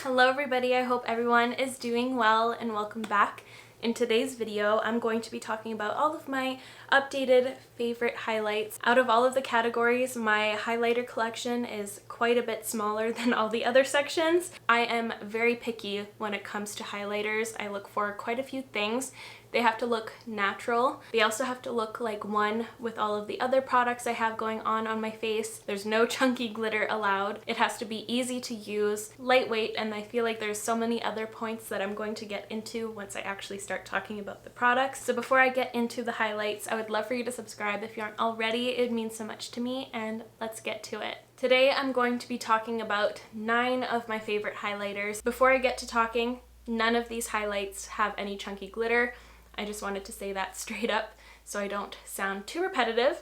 Hello everybody, I hope everyone is doing well and welcome back. In today's video, I'm going to be talking about all of my updated favorite highlights. Out of all of the categories, my highlighter collection is quite a bit smaller than all the other sections. I am very picky when it comes to highlighters. I look for quite a few things. They have to look natural. They also have to look like one with all of the other products I have going on my face. There's no chunky glitter allowed. It has to be easy to use, lightweight, and I feel like there's so many other points that I'm going to get into once I actually start talking about the products. So before I get into the highlights, I would love for you to subscribe if you aren't already. It means so much to me, and let's get to it. Today I'm going to be talking about 9 of my favorite highlighters. Before I get to talking, none of these highlights have any chunky glitter. I just wanted to say that straight up so I don't sound too repetitive.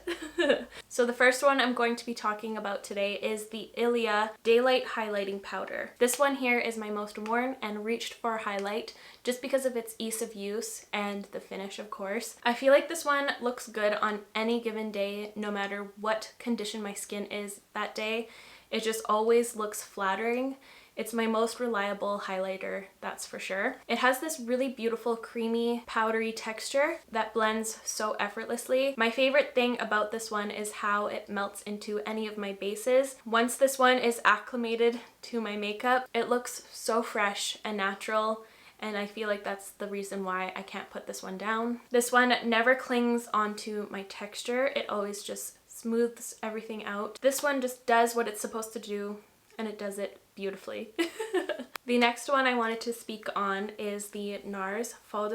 So the first one I'm going to be talking about today is the Ilia Daylight Highlighting Powder. This one here is my most worn and reached for highlight just because of its ease of use and the finish, of course. I feel like this one looks good on any given day, no matter what condition my skin is that day. It just always looks flattering. It's my most reliable highlighter, that's for sure. It has this really beautiful creamy powdery texture that blends so effortlessly. My favorite thing about this one is how it melts into any of my bases. Once this one is acclimated to my makeup, it looks so fresh and natural, and I feel like that's the reason why I can't put this one down. This one never clings onto my texture. It always just smooths everything out. This one just does what it's supposed to do, and it does it beautifully. The next one I wanted to speak on is the NARS Fort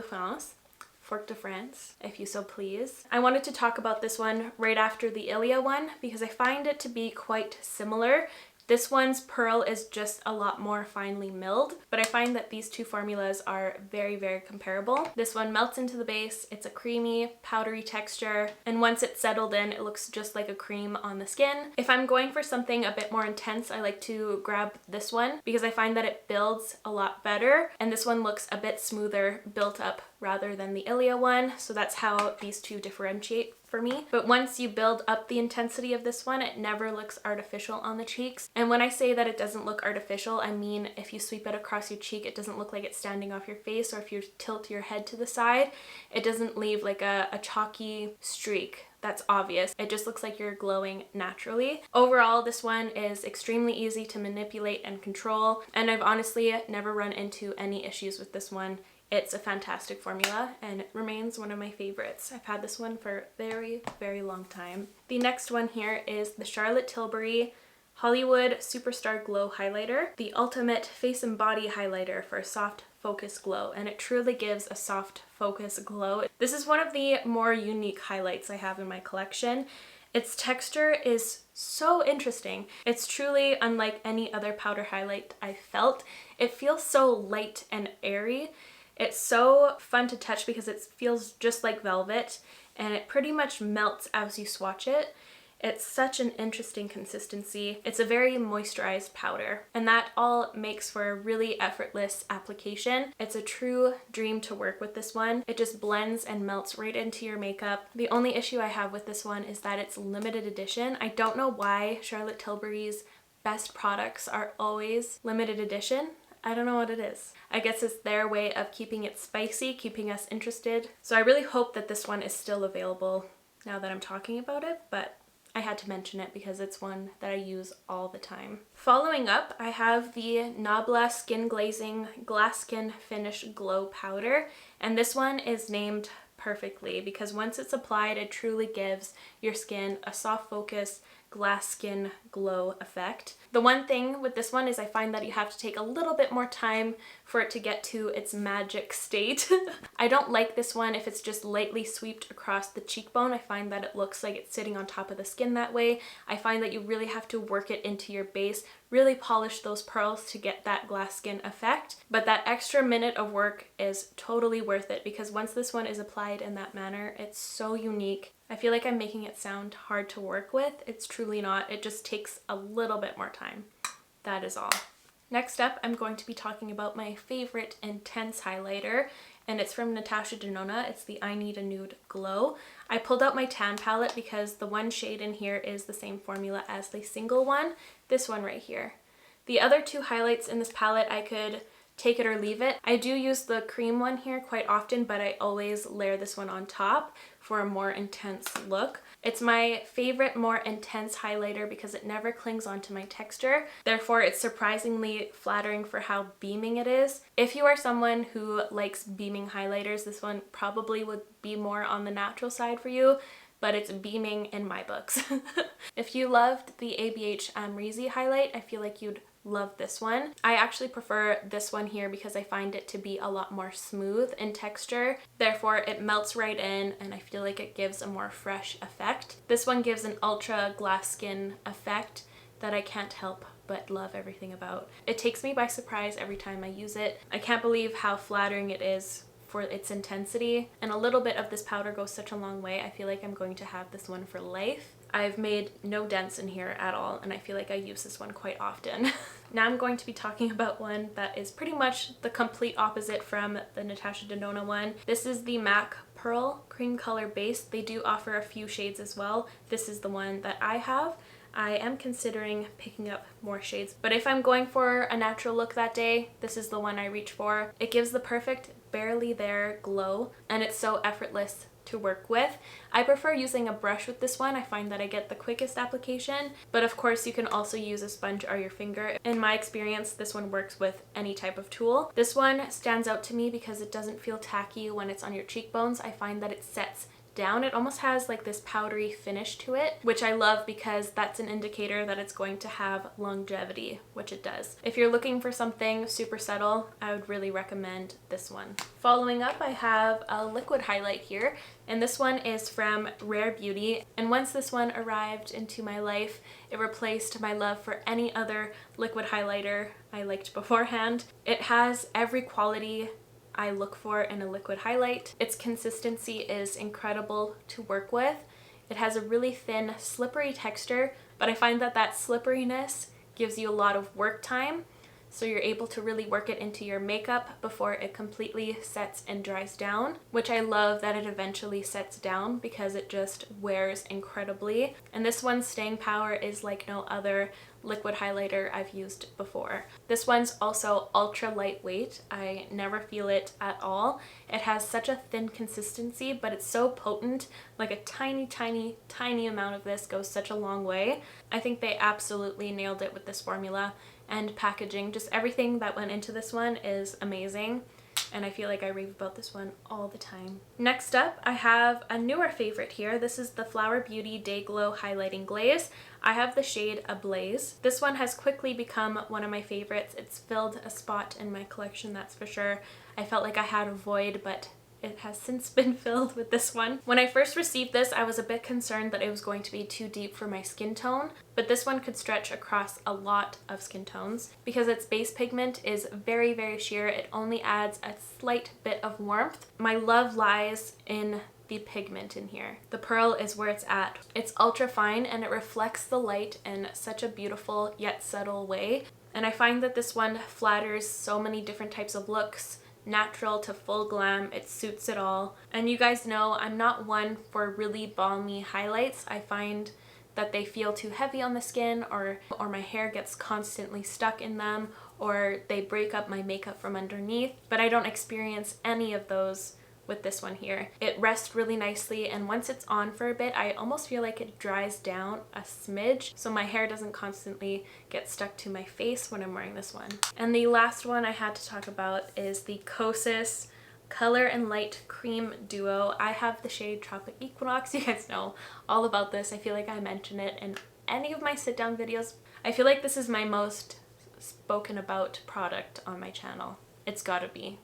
de France, if you so please. I wanted to talk about this one right after the Ilia one because I find it to be quite similar. This one's pearl is just a lot more finely milled, but I find that these two formulas are very, very comparable. This one melts into the base, it's a creamy, powdery texture, and once it's settled in, it looks just like a cream on the skin. If I'm going for something a bit more intense, I like to grab this one because I find that it builds a lot better, and this one looks a bit smoother, built up rather than the Ilia one, so that's how these two differentiate for me. But once you build up the intensity of this one, it never looks artificial on the cheeks. And when I say that it doesn't look artificial, I mean if you sweep it across your cheek, it doesn't look like it's standing off your face, or if you tilt your head to the side, it doesn't leave like a chalky streak that's obvious. It just looks like you're glowing naturally. Overall, this one is extremely easy to manipulate and control, and I've honestly never run into any issues with this one. It's a fantastic formula and it remains one of my favorites. I've had this one for a very, very long time. The next one here is the Charlotte Tilbury Hollywood Superstar Glow Highlighter, the ultimate face and body highlighter for a soft focus glow, and it truly gives a soft focus glow. This is one of the more unique highlights I have in my collection. Its texture is so interesting. It's truly unlike any other powder highlight I've felt. It feels so light and airy. It's so fun to touch because it feels just like velvet, and it pretty much melts as you swatch it. It's such an interesting consistency. It's a very moisturized powder, and that all makes for a really effortless application. It's a true dream to work with this one. It just blends and melts right into your makeup. The only issue I have with this one is that it's limited edition. I don't know why Charlotte Tilbury's best products are always limited edition. I don't know what it is. I guess it's their way of keeping it spicy, keeping us interested. So I really hope that this one is still available now that I'm talking about it, but I had to mention it because it's one that I use all the time. Following up, I have the Nabla Skin Glazing Glass Skin Finish Glow Powder, and this one is named perfectly because once it's applied, it truly gives your skin a soft focus, glass skin glow effect. The one thing with this one is I find that you have to take a little bit more time for it to get to its magic state. I don't like this one if it's just lightly swept across the cheekbone. I find that it looks like it's sitting on top of the skin that way. I find that you really have to work it into your base, really polish those pearls to get that glass skin effect. But that extra minute of work is totally worth it because once this one is applied in that manner, it's so unique. I feel like I'm making it sound hard to work with. It's truly not. It just takes a little bit more time. That is all. Next up, I'm going to be talking about my favorite intense highlighter, and it's from Natasha Denona. It's the I Need a Nude Glow. I pulled out my tan palette because the one shade in here is the same formula as the single one, this one right here. The other two highlights in this palette, I could take it or leave it. I do use the cream one here quite often, but I always layer this one on top for a more intense look. It's my favorite more intense highlighter because it never clings onto my texture. Therefore, it's surprisingly flattering for how beaming it is. If you are someone who likes beaming highlighters, this one probably would be more on the natural side for you, but it's beaming in my books. If you loved the ABH Amrezy highlight, I feel like you'd love this one. I actually prefer this one here because I find it to be a lot more smooth in texture. Therefore, it melts right in and I feel like it gives a more fresh effect. This one gives an ultra glass skin effect that I can't help but love everything about. It takes me by surprise every time I use it. I can't believe how flattering it is for its intensity, and a little bit of this powder goes such a long way. I feel like I'm going to have this one for life. I've made no dents in here at all, and I feel like I use this one quite often. Now I'm going to be talking about one that is pretty much the complete opposite from the Natasha Denona one. This is the MAC Pearl Cream Color Base. They do offer a few shades as well. This is the one that I have. I am considering picking up more shades, but if I'm going for a natural look that day, this is the one I reach for. It gives the perfect barely there glow, and it's so effortless to work with. I prefer using a brush with this one. I find that I get the quickest application, but of course you can also use a sponge or your finger. In my experience, this one works with any type of tool. This one stands out to me because it doesn't feel tacky when it's on your cheekbones. I find that it sets down. It almost has like this powdery finish to it, which I love because that's an indicator that it's going to have longevity, which it does. If you're looking for something super subtle, I would really recommend this one. Following up, I have a liquid highlight here, and this one is from Rare Beauty. And once this one arrived into my life, it replaced my love for any other liquid highlighter I liked beforehand. It has every quality I look for in a liquid highlight. Its consistency is incredible to work with. It has a really thin, slippery texture, but I find that that slipperiness gives you a lot of work time, so you're able to really work it into your makeup before it completely sets and dries down, which I love that it eventually sets down because it just wears incredibly. And this one's staying power is like no other liquid highlighter I've used before. This one's also ultra lightweight. I never feel it at all. It has such a thin consistency, but it's so potent. Like a tiny, tiny, tiny amount of this goes such a long way. I think they absolutely nailed it with this formula and packaging. Just everything that went into this one is amazing, and I feel like I rave about this one all the time. Next up, I have a newer favorite here. This is the Flower Beauty Day Glow Highlighting Glaze. I have the shade Ablaze. This one has quickly become one of my favorites. It's filled a spot in my collection, that's for sure. I felt like I had a void, but it has since been filled with this one. When I first received this, I was a bit concerned that it was going to be too deep for my skin tone, but this one could stretch across a lot of skin tones. Because its base pigment is very, very sheer, it only adds a slight bit of warmth. My love lies in the pigment in here. The pearl is where it's at. It's ultra fine and it reflects the light in such a beautiful yet subtle way. And I find that this one flatters so many different types of looks. Natural to full glam, it suits it all. And you guys know I'm not one for really balmy highlights. I find that they feel too heavy on the skin, or my hair gets constantly stuck in them, or they break up my makeup from underneath, but I don't experience any of those with this one here. It rests really nicely, and once it's on for a bit, I almost feel like it dries down a smidge, so my hair doesn't constantly get stuck to my face when I'm wearing this one. And the last one I had to talk about is the Kosas Color and Light Cream Duo. I have the shade Tropic Equinox. You guys know all about this. I feel like I mention it in any of my sit-down videos. I feel like this is my most spoken about product on my channel. It's gotta be,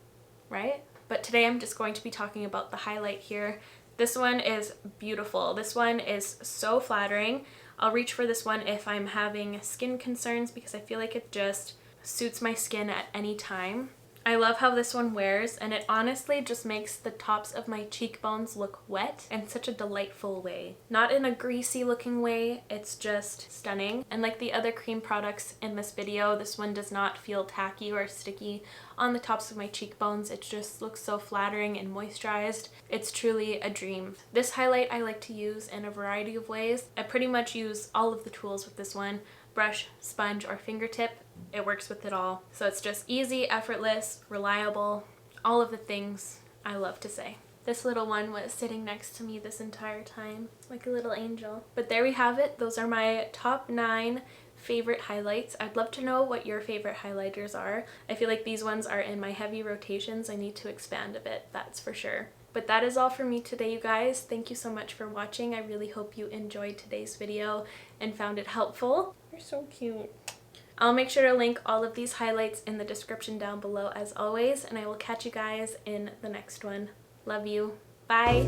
right? But today I'm just going to be talking about the highlight here. This one is beautiful. This one is so flattering. I'll reach for this one if I'm having skin concerns because I feel like it just suits my skin at any time. I love how this one wears, and it honestly just makes the tops of my cheekbones look wet in such a delightful way. Not in a greasy looking way, it's just stunning. And like the other cream products in this video, this one does not feel tacky or sticky on the tops of my cheekbones. It just looks so flattering and moisturized. It's truly a dream. This highlight I like to use in a variety of ways. I pretty much use all of the tools with this one: brush, sponge, or fingertip. it works with it all. So it's just easy, effortless, reliable, all of the things I love to say. This little one was sitting next to me this entire time, like a little angel. But there we have it. Those are my top 9 favorite highlights. I'd love to know what your favorite highlighters are. I feel like these ones are in my heavy rotations. I need to expand a bit, that's for sure. But that is all for me today, you guys. Thank you so much for watching. I really hope you enjoyed today's video and found it helpful. You're so cute. I'll make sure to link all of these highlights in the description down below as always, and I will catch you guys in the next one. Love you. Bye.